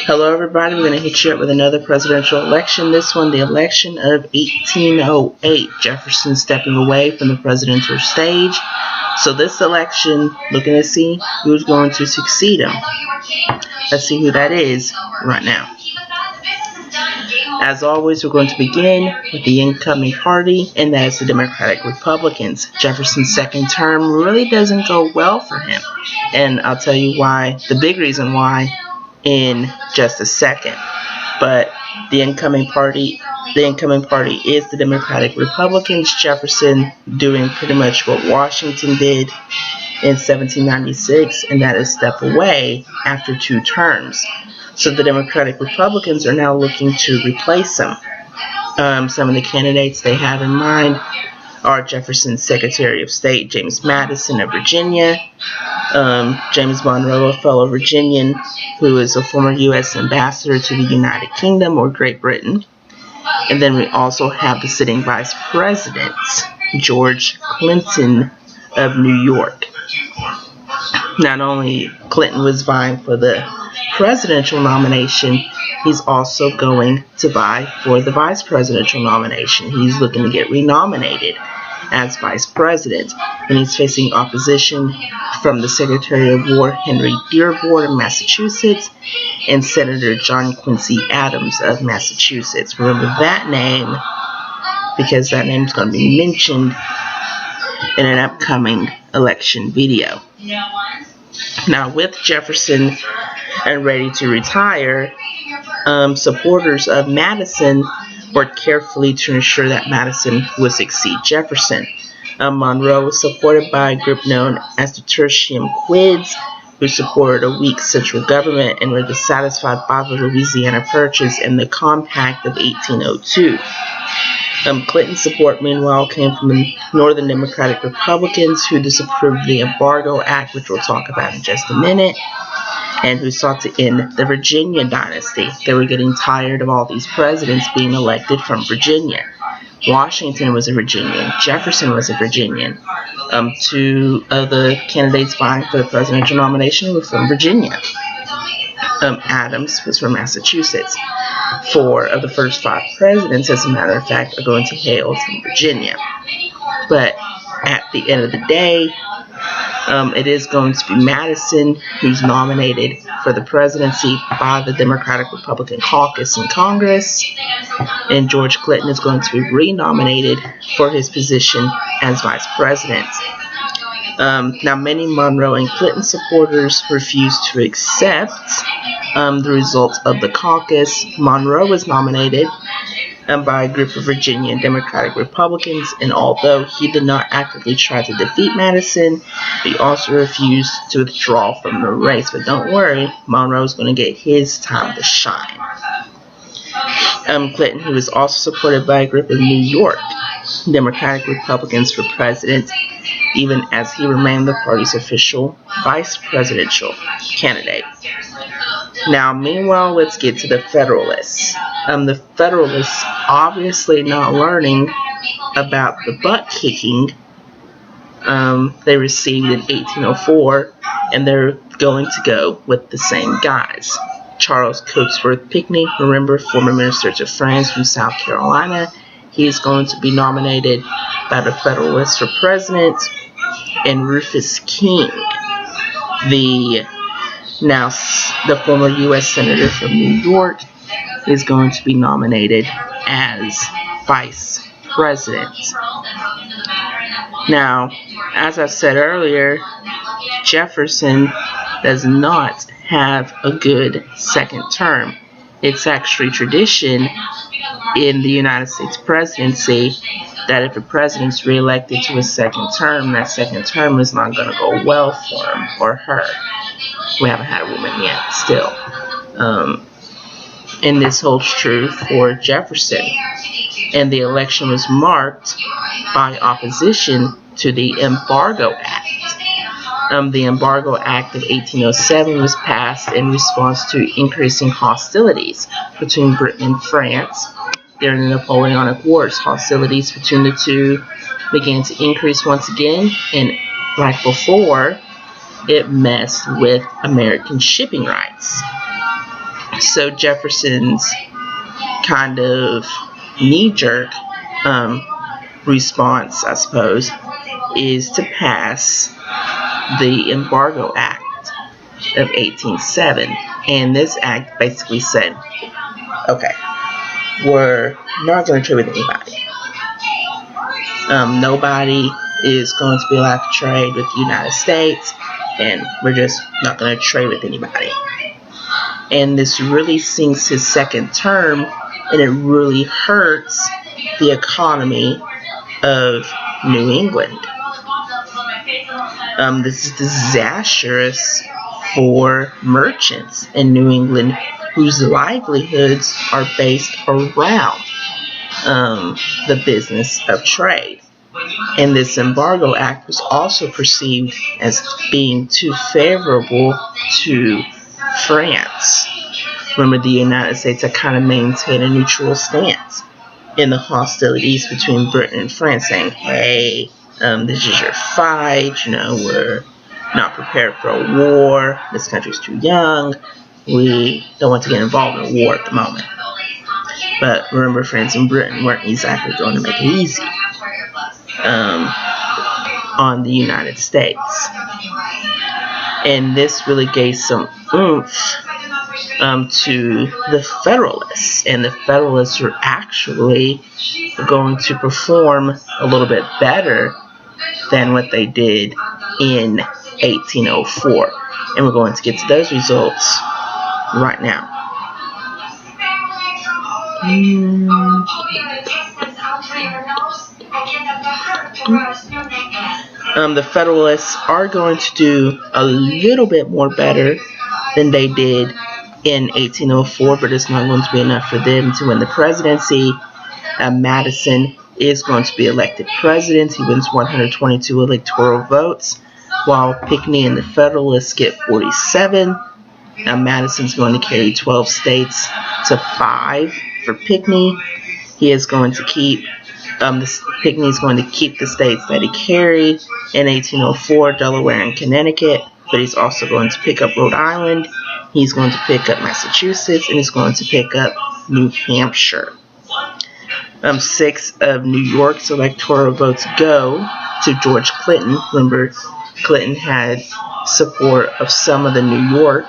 Hello everybody, we're going to hit you up with another presidential election. This one, the election of 1808. Jefferson stepping away from the presidential stage. So this election, looking to see who's going to succeed him. Let's see who that is right now. As always, we're going to begin with the incoming party, and that is the Democratic Republicans. Jefferson's second term really doesn't go well for him, and I'll tell you why, the big reason why, in just a second. But the incoming party is the Democratic Republicans. Jefferson doing pretty much what Washington did in 1796, and that is step away after 2 terms. So the Democratic Republicans are now looking to replace him. Some of the candidates they have in mind are Jefferson's Secretary of State, James Madison of Virginia, James Monroe, a fellow Virginian who is a former U.S. ambassador to the United Kingdom or Great Britain. And then we also have the sitting Vice President, George Clinton of New York. Not only Clinton was vying for the presidential nomination, he's also going to vie for the vice presidential nomination. He's looking to get renominated as vice president, and he's facing opposition from the Secretary of War Henry Dearborn of Massachusetts and Senator John Quincy Adams of Massachusetts. Remember that name because that name's going to be mentioned in an upcoming election video. Now, with Jefferson and ready to retire, supporters of Madison worked carefully to ensure that Madison would succeed Jefferson. Monroe was supported by a group known as the Tertium Quids, who supported a weak central government and were dissatisfied by the Louisiana Purchase and the Compact of 1802. Clinton's support, meanwhile, came from the Northern Democratic Republicans who disapproved the Embargo Act, which we'll talk about in just a minute, and who sought to end the Virginia dynasty. They were getting tired of all these presidents being elected from Virginia. Washington was a Virginian. Jefferson was a Virginian. 2 of the candidates vying for the presidential nomination were from Virginia. Adams was from Massachusetts. 4 of the first 5 presidents, as a matter of fact, are going to hail from Virginia. But at the end of the day, it is going to be Madison who's nominated for the presidency by the Democratic Republican caucus in Congress, and George Clinton is going to be renominated for his position as vice president. Now, many Monroe and Clinton supporters refused to accept the results of the caucus. Monroe was nominated by a group of Virginia Democratic Republicans, and although he did not actively try to defeat Madison, he also refused to withdraw from the race. But don't worry, Monroe's going to get his time to shine. Clinton, who was also supported by a group of New York Democratic Republicans for president, even as he remained the party's official vice presidential candidate. Now, meanwhile, let's get to the Federalists. The Federalists obviously not learning about the butt kicking they received in 1804, and they're going to go with the same guys. Charles Cotesworth Pinckney, remember, former Minister to France from South Carolina, he is going to be nominated by the Federalists for president, and Rufus King, the former U.S. Senator from New York, is going to be nominated as vice president. Now, as I said earlier, Jefferson does not have a good second term. It's actually tradition in the United States presidency that if a president's reelected to a second term, that second term is not going to go well for him or her. We haven't had a woman yet, still. And this holds true for Jefferson. And the election was marked by opposition to the Embargo Act. The Embargo Act of 1807 was passed in response to increasing hostilities between Britain and France during the Napoleonic Wars. Hostilities between the two began to increase once again, and like before, it messed with American shipping rights. So Jefferson's kind of knee-jerk response, I suppose, is to pass the Embargo Act of 1807. And this act basically said, okay, we're not going to trade with anybody. Nobody is going to be allowed to trade with the United States, and we're just not going to trade with anybody. And this really sinks his second term, and it really hurts the economy of New England. This is disastrous for merchants in New England whose livelihoods are based around the business of trade. And this Embargo Act was also perceived as being too favorable to France. Remember, the United States had kind of maintained a neutral stance in the hostilities between Britain and France, saying, hey, this is your fight, we're not prepared for a war, this country's too young, we don't want to get involved in a war at the moment. But remember, France and Britain weren't exactly going to make it easy on the United States. And this really gave some oomph to the Federalists, and the Federalists were actually going to perform a little bit better than what they did in 1804. And we're going to get to those results right now. The Federalists are going to do a little bit more better than they did in 1804, but it's not going to be enough for them to win the presidency. Madison is going to be elected president. He wins 122 electoral votes, while Pinckney and the Federalists get 47. Now Madison's going to carry 12 states to 5 for Pinckney. He is going to keep Pinckney is going to keep the states that he carried in 1804, Delaware and Connecticut, but he's also going to pick up Rhode Island. He's going to pick up Massachusetts, and he's going to pick up New Hampshire. 6 of New York's electoral votes go to George Clinton. Remember, Clinton had support of some of the New York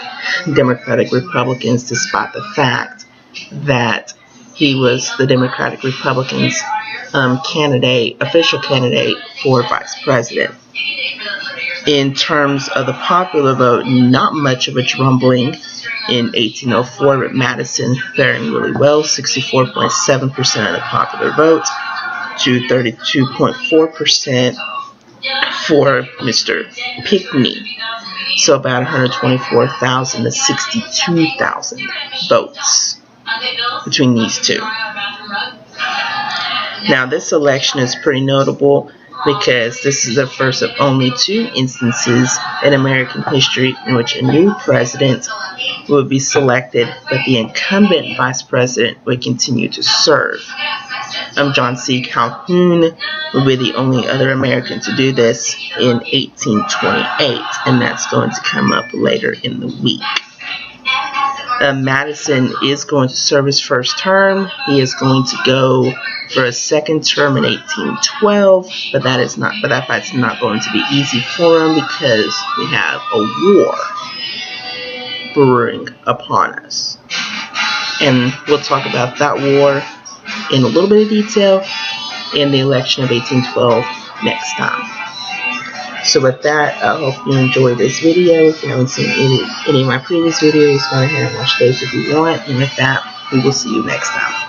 Democratic Republicans, despite the fact that he was the Democratic Republicans' official candidate for vice president. In terms of the popular vote, not much of a rumbling in 1804, but Madison faring really well, 64.7% of the popular vote to 32.4% for Mr. Pinckney. So about 124,000 to 62,000 votes between these two. Now, this election is pretty notable because this is the first of only 2 instances in American history in which a new president would be selected, but the incumbent vice president would continue to serve. John C. Calhoun would be the only other American to do this in 1828, and that's going to come up later in the week. Madison is going to serve his first term. He is going to go for a second term in 1812, but that fight's not going to be easy for him because we have a war brewing upon us. And we'll talk about that war in a little bit of detail in the election of 1812 next time. So with that, I hope you enjoyed this video. If you haven't seen any of my previous videos, go ahead and watch those if you want. And with that, we will see you next time.